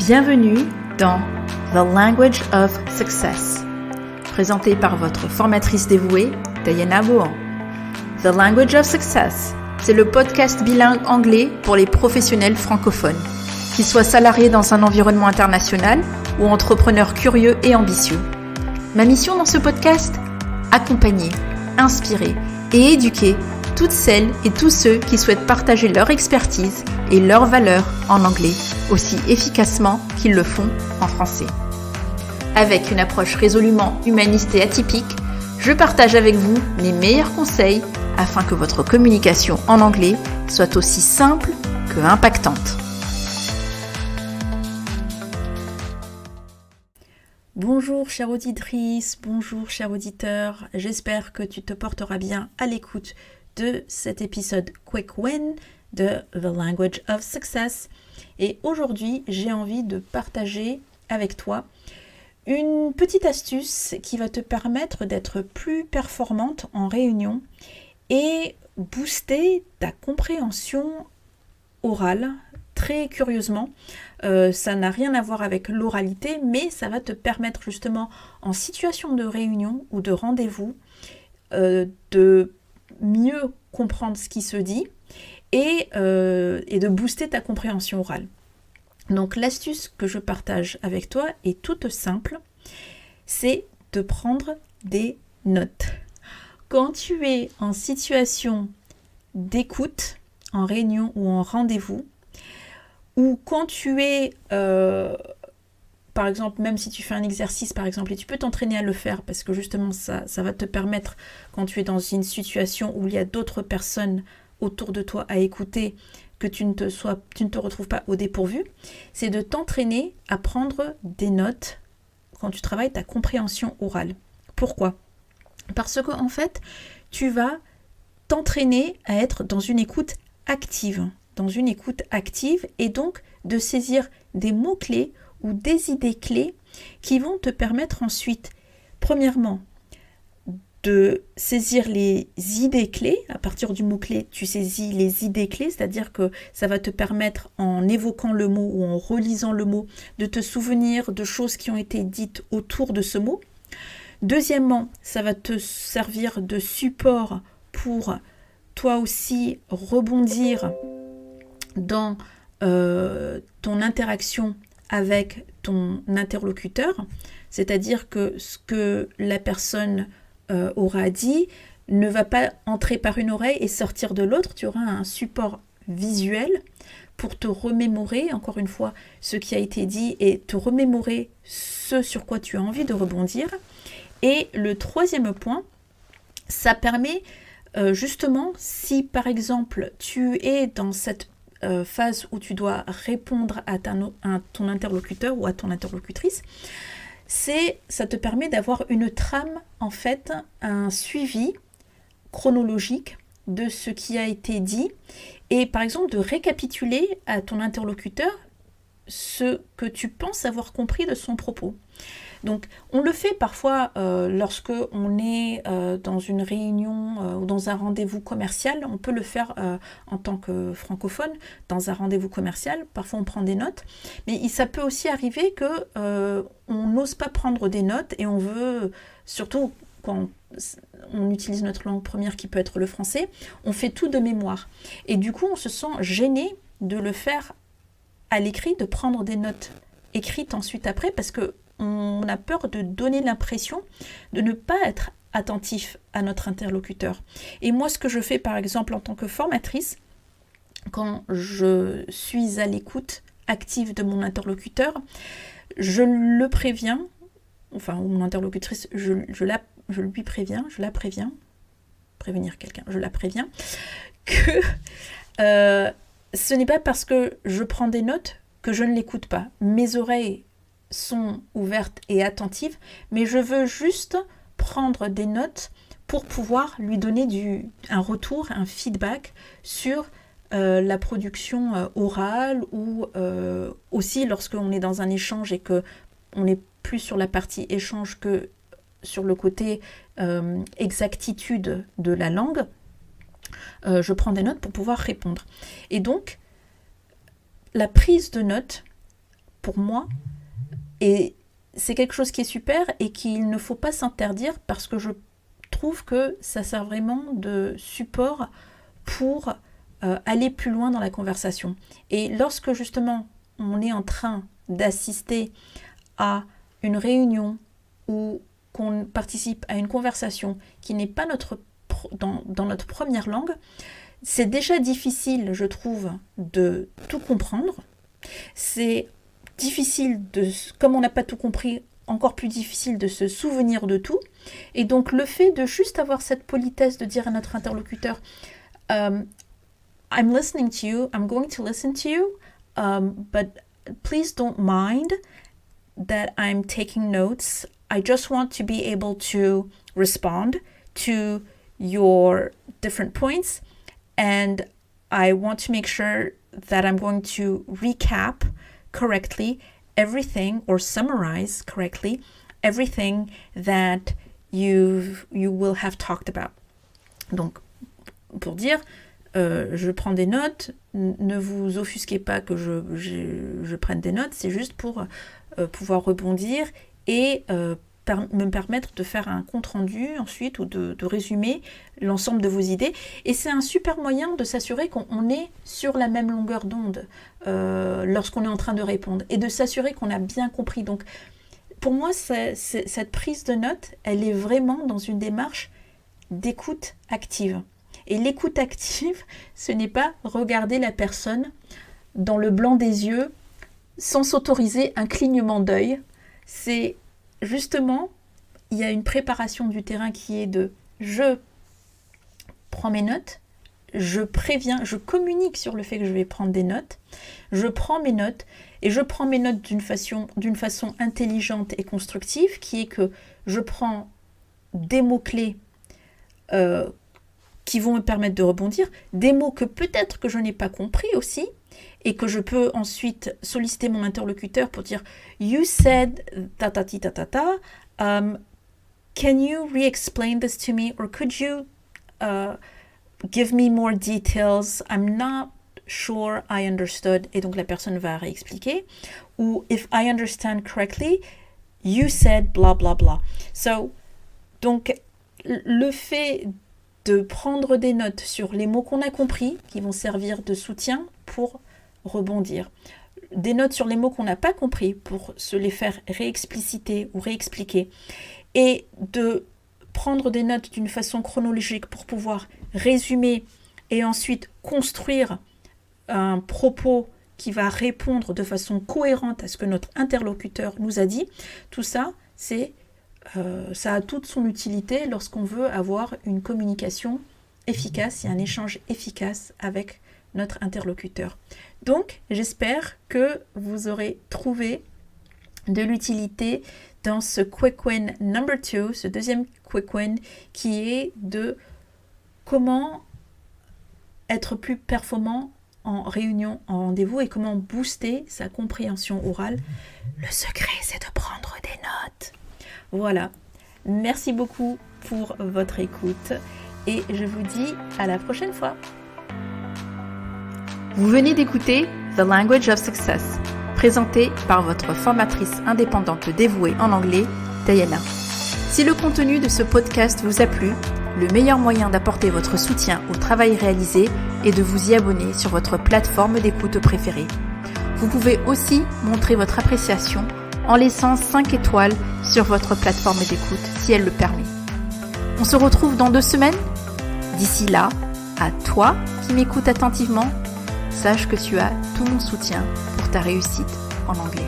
Bienvenue dans The Language of Success, présenté par votre formatrice dévouée, Diana Bohan. The Language of Success, c'est le podcast bilingue anglais pour les professionnels francophones, qu'ils soient salariés dans un environnement international ou entrepreneurs curieux et ambitieux. Ma mission dans ce podcast ? Accompagner, inspirer et éduquer toutes celles et tous ceux qui souhaitent partager leur expertise et leurs valeurs en anglais aussi efficacement qu'ils le font en français. Avec une approche résolument humaniste et atypique, je partage avec vous mes meilleurs conseils afin que votre communication en anglais soit aussi simple que impactante. Bonjour chère auditrice, bonjour cher auditeur, j'espère que tu te porteras bien à l'écoute de cet épisode Quick Win de The Language of Success. Et aujourd'hui, j'ai envie de partager avec toi une petite astuce qui va te permettre d'être plus performante en réunion et booster ta compréhension orale. Très curieusement, ça n'a rien à voir avec l'oralité, mais ça va te permettre justement en situation de réunion ou de rendez-vous de mieux comprendre ce qui se dit et de booster ta compréhension orale. Donc l'astuce que je partage avec toi est toute simple, c'est de prendre des notes. Quand tu es en situation d'écoute, en réunion ou en rendez-vous, ou quand tu es, par exemple, même si tu fais un exercice, par exemple, et tu peux t'entraîner à le faire, parce que justement, ça va te permettre, quand tu es dans une situation où il y a d'autres personnes autour de toi à écouter, que tu ne te retrouves pas au dépourvu, c'est de t'entraîner à prendre des notes quand tu travailles ta compréhension orale. Pourquoi ? Parce que en fait, tu vas t'entraîner à être dans une écoute active, et donc de saisir des mots-clés ou des idées clés qui vont te permettre ensuite, premièrement, de saisir les idées clés. À partir du mot-clé, tu saisis les idées clés, c'est-à-dire que ça va te permettre, en évoquant le mot ou en relisant le mot, de te souvenir de choses qui ont été dites autour de ce mot. Deuxièmement, ça va te servir de support pour toi aussi rebondir dans ton interaction avec ton interlocuteur, c'est-à-dire que ce que la personne aura dit ne va pas entrer par une oreille et sortir de l'autre. Tu auras un support visuel pour te remémorer, encore une fois, ce qui a été dit et te remémorer ce sur quoi tu as envie de rebondir. Et le troisième point, ça permet justement, si par exemple tu es dans cette phase où tu dois répondre à ton interlocuteur ou à ton interlocutrice, ça te permet d'avoir une trame, en fait, un suivi chronologique de ce qui a été dit et par exemple de récapituler à ton interlocuteur ce que tu penses avoir compris de son propos. Donc, on le fait parfois lorsque on est dans une réunion ou dans un rendez-vous commercial. On peut le faire en tant que francophone dans un rendez-vous commercial. Parfois, on prend des notes. Mais ça peut aussi arriver que on n'ose pas prendre des notes et on veut, surtout quand on utilise notre langue première qui peut être le français, on fait tout de mémoire. Et du coup, on se sent gêné de le faire à l'écrit, de prendre des notes écrites ensuite après, parce que on a peur de donner l'impression de ne pas être attentif à notre interlocuteur. Et moi, ce que je fais par exemple en tant que formatrice, quand je suis à l'écoute active de mon interlocuteur, je le préviens, enfin, ou mon interlocutrice, je la préviens, prévenir quelqu'un, je la préviens, que ce n'est pas parce que je prends des notes que je ne l'écoute pas. Mes oreilles sont ouvertes et attentives, mais je veux juste prendre des notes pour pouvoir lui donner un retour, un feedback sur la production orale ou aussi lorsqu'on est dans un échange et qu'on est plus sur la partie échange que sur le côté exactitude de la langue, je prends des notes pour pouvoir répondre. Et donc, la prise de notes pour moi. Et c'est quelque chose qui est super et qu'il ne faut pas s'interdire parce que je trouve que ça sert vraiment de support pour aller plus loin dans la conversation. Et lorsque justement on est en train d'assister à une réunion ou qu'on participe à une conversation qui n'est pas dans notre première langue, c'est déjà difficile, je trouve, de tout comprendre. C'est difficile, comme on n'a pas tout compris, encore plus difficile de se souvenir de tout. Et donc le fait de juste avoir cette politesse de dire à notre interlocuteur I'm listening to you, I'm going to listen to you, but please don't mind that I'm taking notes. I just want to be able to respond to your different points, and I want to make sure that I'm going to recap correctly everything or summarize correctly everything that you will have talked about. Donc, pour dire, je prends des notes, ne vous offusquez pas que je prenne des notes, c'est juste pour pouvoir rebondir et me permettre de faire un compte-rendu ensuite ou de résumer l'ensemble de vos idées. Et c'est un super moyen de s'assurer qu'on est sur la même longueur d'onde lorsqu'on est en train de répondre et de s'assurer qu'on a bien compris. Donc, pour moi, cette prise de notes, elle est vraiment dans une démarche d'écoute active. Et l'écoute active, ce n'est pas regarder la personne dans le blanc des yeux sans s'autoriser un clignement d'œil. C'est justement, il y a une préparation du terrain qui est de je prends mes notes, je préviens, je communique sur le fait que je vais prendre des notes, je prends mes notes et je prends mes notes d'une façon intelligente et constructive qui est que je prends des mots-clés qui vont me permettre de rebondir, des mots que peut-être que je n'ai pas compris aussi, et que je peux ensuite solliciter mon interlocuteur pour dire « You said ta-ta-ti ta-ta-ta, can you re-explain this to me, or could you give me more details? I'm not sure I understood. » Et donc la personne va réexpliquer. Ou « If I understand correctly, you said blah blah blah. » Donc le fait de prendre des notes sur les mots qu'on a compris, qui vont servir de soutien pour rebondir. Des notes sur les mots qu'on n'a pas compris pour se les faire réexpliciter ou réexpliquer. Et de prendre des notes d'une façon chronologique pour pouvoir résumer et ensuite construire un propos qui va répondre de façon cohérente à ce que notre interlocuteur nous a dit. Tout ça, ça a toute son utilité lorsqu'on veut avoir une communication efficace et un échange efficace avec notre interlocuteur. Donc, j'espère que vous aurez trouvé de l'utilité dans ce quick win number 2, ce deuxième quick win qui est de comment être plus performant en réunion, en rendez-vous et comment booster sa compréhension orale. Le secret, c'est de prendre des notes. Voilà, merci beaucoup pour votre écoute et je vous dis à la prochaine fois. Vous venez d'écouter The Language of Success, présenté par votre formatrice indépendante dévouée en anglais, Diana. Si le contenu de ce podcast vous a plu, le meilleur moyen d'apporter votre soutien au travail réalisé est de vous y abonner sur votre plateforme d'écoute préférée. Vous pouvez aussi montrer votre appréciation en laissant 5 étoiles sur votre plateforme d'écoute si elle le permet. On se retrouve dans 2 semaines. D'ici là, à toi qui m'écoutes attentivement, sache que tu as tout mon soutien pour ta réussite en anglais.